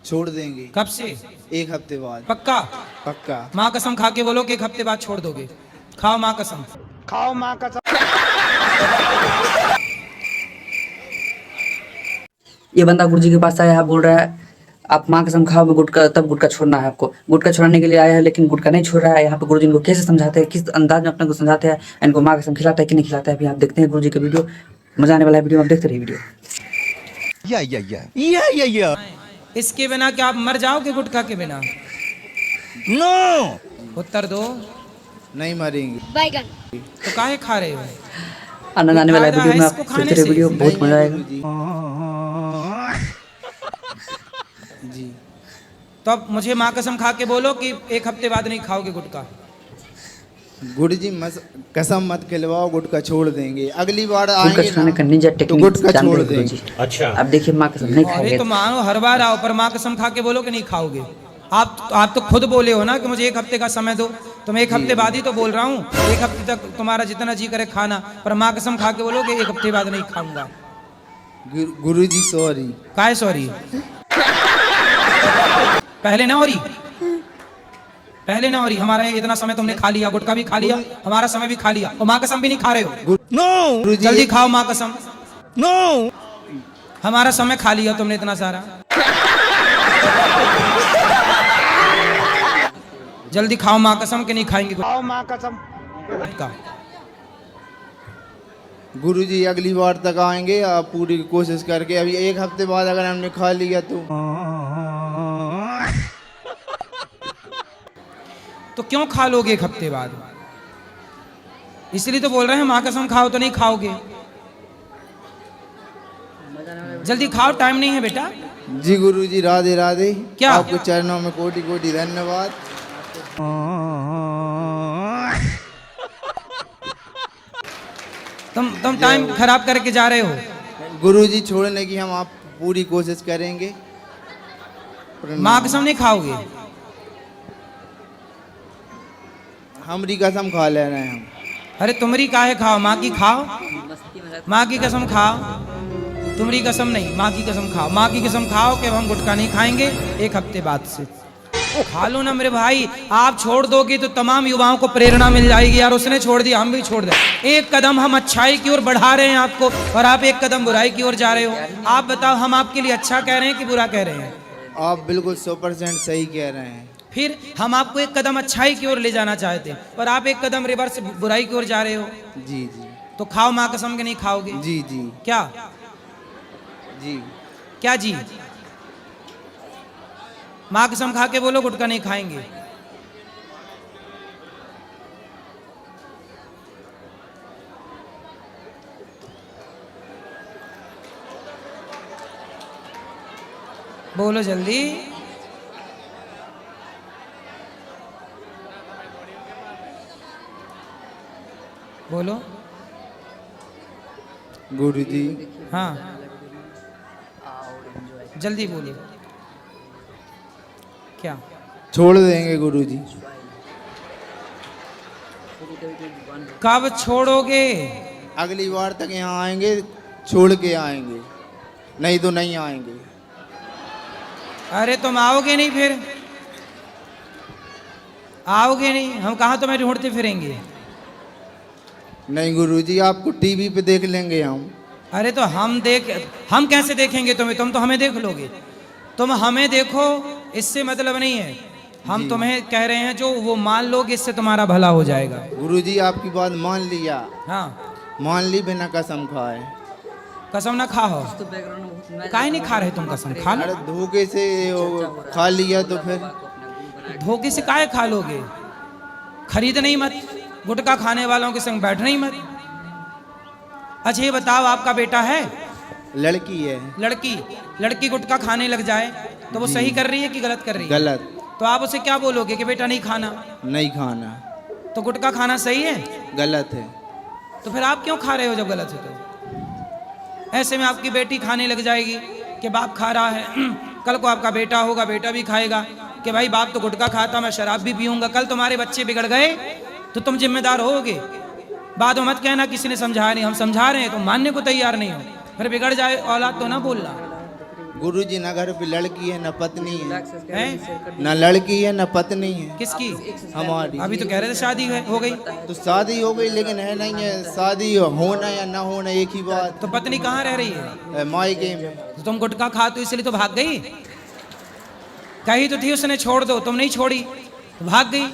छोड़ देंगे। कब से? 1 हफ्ते बाद। पक्का? पक्का। माँ कसम खा के बोलो कि 1 हफ्ते बाद छोड़ दोगे। खाओ माँ कसम। खाओ माँ कसम। ये बंदा गुरुजी के पास आया है, बोल रहा है आप माँ कसम खाओ गुटखा, तब गुटखा छोड़ना है आपको। गुटखा छोड़ने के लिए आया है लेकिन गुटखा नहीं छोड़ रहा है। यहाँ पे गुरुजी इनको कैसे समझाते हैं, किस अंदाज में अपने को समझाते हैं, इनको माँ कसम खिलाता है कि नहीं खिलाता है। अभी आप देखते हैं गुरुजी का वीडियो, मजा आने वाला है वीडियो, आप देखते रहिए वीडियो। या इसके बिना क्या आप मर जाओगे? गुटखा के बिना? नो उत्तर दो। नहीं मरेंगे। बैगन। तो काहे खा रहे हो? आनंद आने वाला है फायदा वीडियो में, है आप इसको खाने देखते रहिए से? वीडियो, बहुत मजा आएगा। गुरुजी। जी। तो अब मुझे माँ कसम खा के बोलो कि 1 हफ्ते बाद नहीं खाओगे गुटखा। गुरुजी कसम मत खिलवाओ, गुटखा छोड़ देंगे। अगली बार गुटखा आएंगे छोड़ने का ना निंजा तो टेक्निक गुटखा जानते छोड़ हैं देंगे। गुरुजी। अच्छा अब देखिए माँ कसम नहीं अरे खाएंगे। तो मानो हर बार आओ पर माँ कसम खा के बोलो कि नहीं खाओगे। आप तो खुद बोले हो ना कि मुझे 1 हफ्ते का समय दो, तो मैं 1 हफ्ते बाद ही तो बोल रहा हूँ। 1 हफ्ते तक तुम्हारा जितना जी करे खाना, पर माँ कसम खा के बोलो कि 1 हफ्ते बाद नहीं खाऊंगा। गुरुजी सॉरी। काहे सॉरी? पहले ना हो रही, पहले ना हो रही। हमारा इतना समय तुमने खा लिया, गुटखा भी खा लिया, हमारा समय भी खा लिया, और माँ कसम भी नहीं खा रहे हो। नो गुरुजी जल्दी खाओ माँ कसम। नो हमारा समय खा लिया तुमने इतना सारा। जल्दी खाओ माँ कसम के नहीं खाएंगे खाओ माँ कसम। गुटखा। गुरुजी अगली बार तक आएंगे, आप पूरी कोशिश करके। अभी 1 हफ्ते बाद अगर हमने खा लिया तो क्यों खा लोगे 1 हफ्ते बाद? इसलिए तो बोल रहे हैं माँ कसम खाओ तो नहीं खाओगे। जल्दी खाओ, टाइम नहीं है बेटा। जी गुरुजी राधे राधे। क्या? आपके चरणों में कोटि कोटि धन्यवाद। तुम टाइम खराब करके जा रहे हो। गुरुजी छोड़ने की हम आप पूरी कोशिश करेंगे। माँ कसम नहीं खाओगे? हमरी कसम खा ले रहे हैं हम। अरे तुम्हारी काहे खाओ, माँ की खाओ। माँ की कसम खाओ, तुम्हारी कसम नहीं, माँ की कसम खाओ। माँ की कसम खाओ कि हम गुटखा नहीं खाएंगे 1 हफ्ते बाद से। खा लो ना मेरे भाई। आप छोड़ दोगे तो तमाम युवाओं को प्रेरणा मिल जाएगी। यार उसने छोड़ दिया, हम भी छोड़ दें। 1 कदम हम अच्छाई की ओर बढ़ा रहे हैं आपको, और आप 1 कदम बुराई की ओर जा रहे हो। आप बताओ, हम आपके लिए अच्छा कह रहे हैं कि बुरा कह रहे हैं? आप बिल्कुल 100% सही कह रहे हैं। फिर हम आपको 1 कदम अच्छाई की ओर ले जाना चाहते हैं, पर आप 1 कदम रिवर्स बुराई की ओर जा रहे हो। जी जी तो खाओ माँ कसम के नहीं खाओगे? जी जी क्या? जी। क्या जी? माँ कसम खा के बोलो गुटखा नहीं खाएंगे। बोलो जल्दी। बोलो। गुरुजी हाँ जल्दी बोलो। क्या? छोड़ देंगे गुरुजी। कब छोड़ोगे? अगली बार तक यहाँ आएंगे, छोड़ के आएंगे, नहीं तो नहीं आएंगे। अरे तुम आओगे नहीं फिर? आओगे नहीं, हम कहाँ तुम्हें ढूंढते फिरेंगे? नहीं गुरुजी, आपको टीवी पे देख लेंगे हम। अरे तो हम कैसे देखेंगे तुम्हें? तुम तो हमें देख लोगे। तुम हमें देखो, इससे मतलब नहीं है। हम तुम्हें कह रहे हैं जो वो मान लोगे, इससे तुम्हारा भला हो जाएगा। गुरुजी आपकी बात मान लिया। हाँ मान ली बिना कसम खाए। कसम ना खाओ। काहे नहीं खा रहे तुम? कसम खा लो। अरे धोखे से खा लिया तो फिर धोखे से काहे खा लोगे? खरीद नहीं मत, गुटखा खाने वालों के संग बैठ नहीं मत। अच्छा ये बताओ, आपका बेटा है? लड़की है। लड़की गुटखा खाने लग जाए तो वो सही कर रही है कि गलत कर रही है? गलत। तो आप उसे क्या बोलोगे कि बेटा नहीं खाना? नहीं खाना। तो गुटखा खाना सही है? गलत है। तो फिर आप क्यों खा रहे हो जब गलत है तो? ऐसे में आपकी बेटी खाने लग जाएगी कि बाप खा रहा है, कल को आपका बेटा होगा, बेटा भी खाएगा कि भाई बाप तो गुटखा खाता, मैं शराब भी पीऊंगा। कल तुम्हारे बच्चे बिगड़ गए तो तुम जिम्मेदार होगे। बाद में मत कहना किसी ने समझाया नहीं। हम समझा रहे हैं, तुम मानने को तैयार नहीं हो, फिर बिगड़ जाए औलाद तो ना बोलना। गुरुजी ना घर पे लड़की है ना पत्नी है, हैं? ना लड़की है ना पत्नी है किसकी? हमारी। अभी तो कह रहे थे शादी हो गई। तो शादी हो गई लेकिन है नहीं है, शादी होना या ना होना एक ही बात। तो पत्नी कहाँ रह रही है? मायके में। तो तुम गुटखा खा तो इसलिए तो भाग गई। कही तो थी उसने छोड़ दो, तुम नहीं छोड़ी तो भाग गई।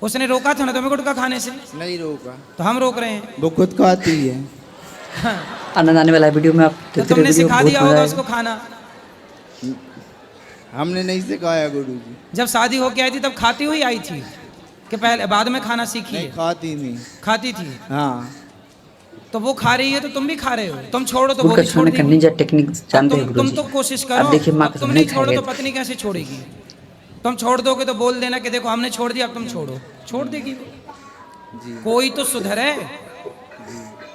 उसने रोका था ना तुम्हें गुटखा खाने से। नहीं रोका, तो हम रोक रहे हैं। वो खुद खाती है। आनंद आने वाला है वीडियो में, आप तो देखते तुमने रहिए, सिखा बहुत दिया मजा होगा आएगा। उसको खाना। हमने नहीं सिखाया गुरुजी। जब शादी होके आई थी तब खाती हुई आई थी कि पहले बाद में खाना सीखी नहीं है? खाती नहीं। खाती थी। हाँ तो वो खा रही है तो तुम भी खा रहे हो। तुम छोड़ो तो वो गुटखा भी छोड़ छोड़ने का देगी। निंजा टेक्निक जानते हैं तुम गुरुजी। तो कोशिश आप करो। देखिए, माँ अब कसम तुम नहीं नहीं छोड़ो तो खाएगी। पत्नी कैसे छोड़ेगी? तुम छोड़ दोगे तो बोल देना कि देखो हमने छोड़ दिया, अब तुम छोड़ो। छोड़ देगी वो। जी। कोई तो सुधरे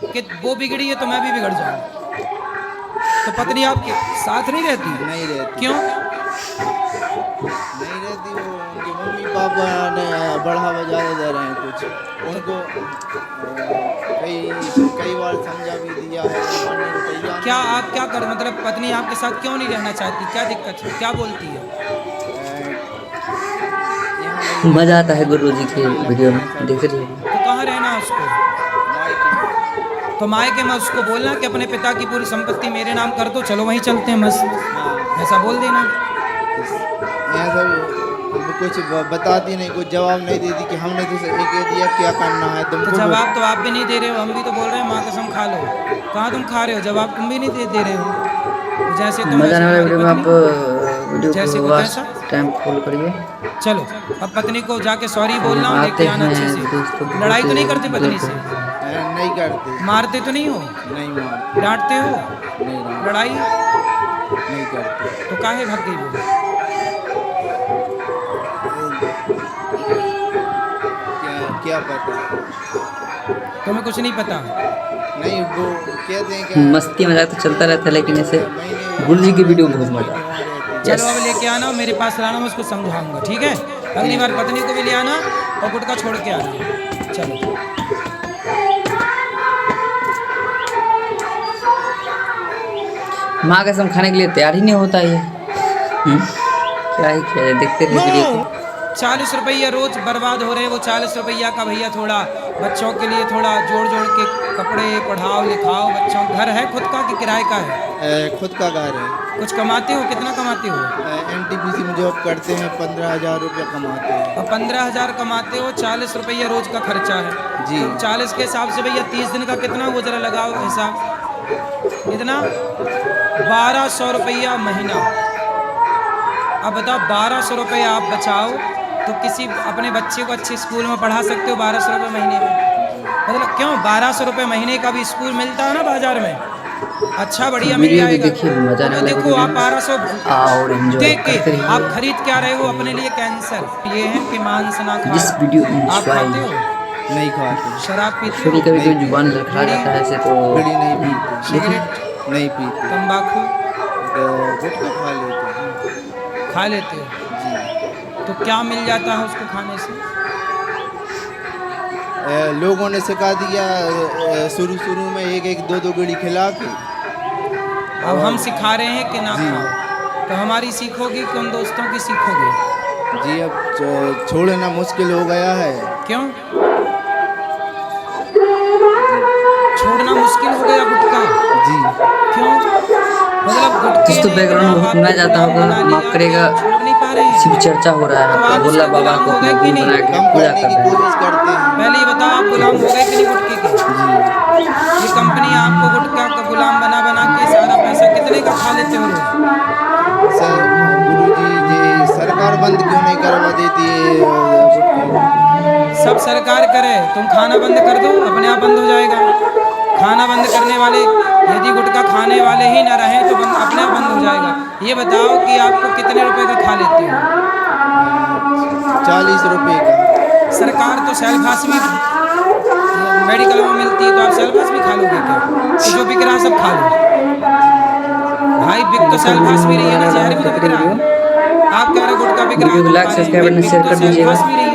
कि वो बिगड़ी है तो मैं भी बिगड़ जाऊं। तो पत्नी आपके साथ नहीं रहती? नहीं रहती। क्यों? नहीं रहती, वो उनके मम्मी पापा ने बढ़ावा ज़्यादा दे रहे हैं कुछ उनको। कई कई बार समझा भी दिया है, मानने को तैयार नहीं। क्या आप क्या कर, मतलब पत्नी आपके साथ क्यों नहीं रहना चाहती? क्या दिक्कत है? क्या बोलती है? यहाँ मजा आता है गुरुजी के वीडियो में, देखते रहिए। तो कहाँ रहना है उसको? मायके। तो मायके में उसको बोलना कि अपने पिता की पूरी संपत्ति मेरे नाम कर दो, चलो वहीं चलते हैं मस्त। हाँ, ऐसा बोल देना। यहाँ सब कुछ बताती नहीं, कुछ जवाब नहीं देती कि हमने तो एक दिया क्या करना है तो तुमको। जवाब तो आप भी नहीं दे रहे हो, हम भी तो बोल रहे हैं माँ कसम खा लो। कहाँ तुम खा रहे हो? जवाब तुम भी नहीं दे रहे हो। तो जैसे तुम मजा आने वाला वैसे वीडियो में आप तुम्हारी वीडियो जैसे को कुछ वाच ऐसा? टाइम फॉलो करिए। पत्नी। चलो अब पत्नी को जाके सॉरी बोलना और आते लेके आना अच्छे हैं दोस्तों, से। लड़ाई तो नहीं करते बहुत पत्नी से? नहीं करते। मारते तो नहीं हो? नहीं मारते। डांटते हो? नहीं लड़ाई नहीं करते। तो काहे भाग गई वो? क्या पता। तुम्हें कुछ नहीं पता? नहीं वो कहते हैं कि मस्ती मजाक तो चलता रहता है, लेकिन ऐसे गुरुजी की वीडियो में बहुत मजा आता है। चलो अब लेके आना और मेरे पास लाना, मैं उसको समझाऊंगा, ठीक है? अगली बार पत्नी को भी ले आना और गुटखा छोड़ के आना। चलो माँ कसम खाने के लिए तैयार ही नहीं होता ये। क्या ही किया जाए, देखते रहिए वीडियो को। 40 रुपया रोज बर्बाद हो रहे हैं। वो 40 रुपया का भैया थोड़ा बच्चों के लिए थोड़ा जोड़ जोड़ के कपड़े पढ़ाओ लिखाओ बच्चों। घर है खुद का कि किराए का है? खुद का घर है। कुछ कमाते हो? कितना कमाते हो? एनटीपीसी में जॉब करते हैं, 15,000 रुपया कमाते हैं। और 15,000 कमाते हो, 40 रुपया रोज का खर्चा है जी। 40 के हिसाब से भैया 30 दिन का कितना वो जरा लगाओ हिसाब। कितना? 1200 रुपया महीना। अब बताओ 1200 रुपया आप बचाओ तो किसी अपने बच्चे को अच्छे स्कूल में पढ़ा सकते हो 1200 रुपये महीने में। मतलब क्यों 1200 रुपये महीने का भी स्कूल मिलता है ना बाजार में, अच्छा बढ़िया मिल वीडियो भी जाएगा। देखिए, मजा आने तो वाला देखो वीडियो आप में। 1200 और एंजॉय दे के करते रहिए। आप खरीद क्या रहे हो अपने लिए? कैंसर। ये है कि मांस ना खाओ। जिस वीडियो आप खाते हो? नहीं खाते। शराब पीते कभी हो? कभी कोई जुबान लड़खड़ा जाता है ऐसे तो बीड़ी नहीं पीते। सिगरेट नहीं पीते। तंबाकू गुटखा खा लेते हैं। खा लेते हो? जी। तो क्या मिल जाता है उसको खाने से? लोगों ने सिखा दिया शुरू शुरू में एक एक दो दो बीड़ी खिला के। अब हम सिखा रहे हैं कि ना जी। खाओ, तो हमारी सीखोगे कि उन दोस्तों की सीखोगे? जी अब छोड़ना मुश्किल हो गया है। क्यों छोड़ना मुश्किल हो गया गुटखा? जी। क्यों? मतलब गुटखे कुछ तो ने बैकग्राउंड में आपको सुना जाता होगा, बना लिया, माफ करिएगा। छोड़ नहीं पा रहे हैं। सिर्फ चर्चा हो रहा है, तो आपका आप भोला उसके बाबा गुलाम को हो अपना गए कि गुरु नहीं? बना के कम पूजा करने कर की रहे हैं। कोशिश करते हैं। पहले ये बताओ आप गुलाम हो गए कि नहीं गुटखे के? जी। ये कंपनी आपको गुटखा का गुलाम बना बना के सारा पैसा कितने का खा लेते हो रोज? सर गुरुजी जी सरकार बंद क्यों नहीं करवा देती है गुटखा? सब सरकार करे, तुम खाना बंद कर दो अपने आप बंद हो जाएगा। खाना बंद करने वाले यदि गुटखा खाने वाले ही ना रहें तो अपने आप बंद हो जाएगा। ये बताओ कि आपको कितने रुपए का खा लेते हो? 40 रुपये का। सरकार तो सेल्फास भी मेडिकल में मिलती है, तो आप सेल्फास भी खा लोगे क्या? कि जो बिक रहा सब खा लो। भाई बिक तो सेल्फास भी रही है ना, जहर भी तो बिक रहा है। आप कह रहे हो गुटखा बिक रहा है वीडियो को तो लाइक खा लें, सब्सक्राइब बिक शेयर तो कर दीजिएगा। सेल्फास भी रही है।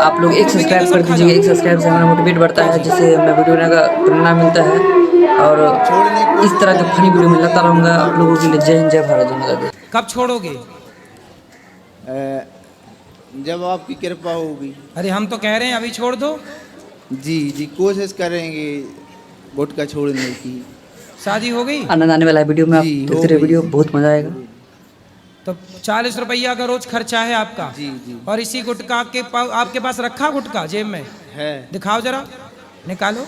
आप लोग एक तो बिकेगा सब्सक्राइब सब कर खा दीजिएगा, जाओ। एक सब्सक्राइब से हमारा मोटिवेट बढ़ता है, जिससे हमें वीडियो बनाने का प्रेरणा मिलता है। और छोड़ने की इस तरह के फनी वीडियो में लाता रहूँगा आप लोगों के लिए। जय हिंद, जय भारत, जय माता दी। कब छोड़ोगे? जब आपकी कृपा होगी। अरे हम तो कह रहे हैं अभी छोड़ दो। जी जी, कोशिश करेंगे गुटखा छोड़ने की। शादी हो गई? आनंद आने वाला है वीडियो में, आप जी, हो देखते रहे गई। वीडियो, बहुत मजा आएगा। तो 40 रुपया का रोज खर्चा है आपका। जी जी और इसी गुटखा के आपके पास रखा गुटखा जेब में? है। दिखाओ जरा, निकालो,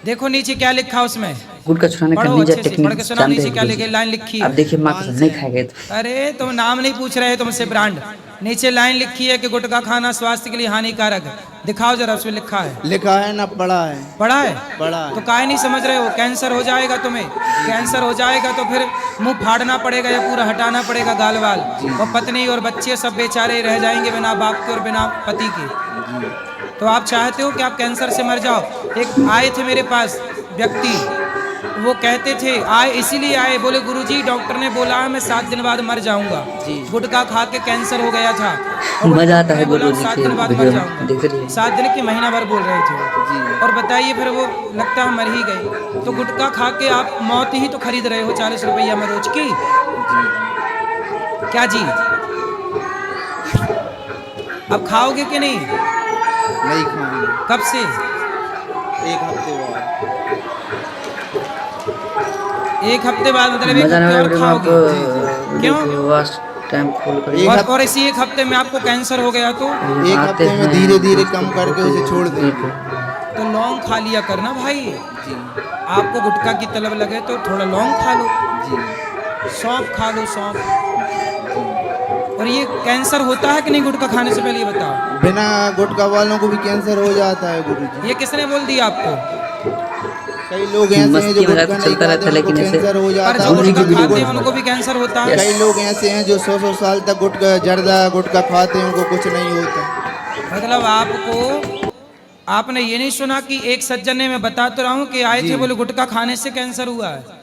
देखो नीचे क्या लिखा उसमें। गुटखा छुड़ाने का पढ़ो निंजा अच्छे से, टेक्निक पढ़ के सुनाओ जानते नीचे हैं क्या गुरुजी। लिखे, लाइन लिखी आप है। देखिए, माँ कसम नहीं खाएंगे तो। अरे तुम नाम नहीं पूछ रहे तुमसे ब्रांड, नीचे लाइन लिखी है कि गुटखा खाना स्वास्थ्य के लिए हानिकारक है। दिखाओ जरा, उसमें लिखा है। लिखा है ना, पढ़ा है। पढ़ा है? पढ़ा है। तो काहे नहीं समझ रहे हो? कैंसर हो जाएगा तुम्हें, कैंसर हो जाएगा तो फिर मुंह फाड़ना पड़ेगा या पूरा हटाना पड़ेगा गाल वाल, और पत्नी और बच्चे सब बेचारे रह जाएंगे बिना बाप के और बिना पति के। तो आप चाहते हो कि आप कैंसर से मर जाओ? एक आए थे मेरे पास व्यक्ति, वो कहते थे, आए इसीलिए आए, बोले गुरुजी डॉक्टर ने बोला है मैं 7 दिन बाद मर जाऊंगा, गुटखा खा के कैंसर हो गया था। और मजा आता है मैं बोला, गुरुजी 7 के दिन बाद मर वीडियो में, जाऊंगा। देखते रहिए। 7 दिन की महीना भर बोल रहे थे वो। जी। और बताइए फिर वो लगता है मर ही गए। तो गुटखा खा के आप मौत ही तो खरीद रहे हो 40 रुपया में रोज की। क्या जी, अब खाओगे कि नहीं? नहीं खाएंगे। कब से? 1 हफ्ते बाद। 1 हफ्ते बाद, मतलब 1 मजा आने हफ्ते वाला और वीडियो में आप खाओगे? क्यों? लास्ट टाइम फॉलो करिए। एक और इसी 1 हफ्ते में आपको कैंसर हो गया तो 1 हफ्ते में धीरे धीरे कम करके उसे छोड़ देंगे। तो लौंग खा लिया करना भाई। जी आपको गुटखा की तलब लगे तो थोड़ा लौंग खा लो, जी सौंफ खा लो, सौंफ। और ये कैंसर होता है कि नहीं गुटखा खाने से पहले ये बताओ? बिना गुटखा वालों को भी कैंसर हो जाता है गुरुजी। ये किसने बोल दिया आपको? कई लोग ऐसे हैं जो मस्ती मजाक गुटखा नहीं चलता रहता खाते, है, उनको लेकिन ऐसे कैंसर हो पर जाता जो है। गुरुजी गुटखा की खाते वीडियो हैं उनको भी कैंसर होता है। कई लोग ऐसे हैं जो 100 साल तक गुटखा जर्दा गुटखा खाते हैं, उनको कुछ नहीं होता। मतलब आपने ये नहीं सुना कि एक सज्जन ने, मैं बता तो रहा हूँ कि आए थे, बोले गुटखा खाने से कैंसर हुआ है।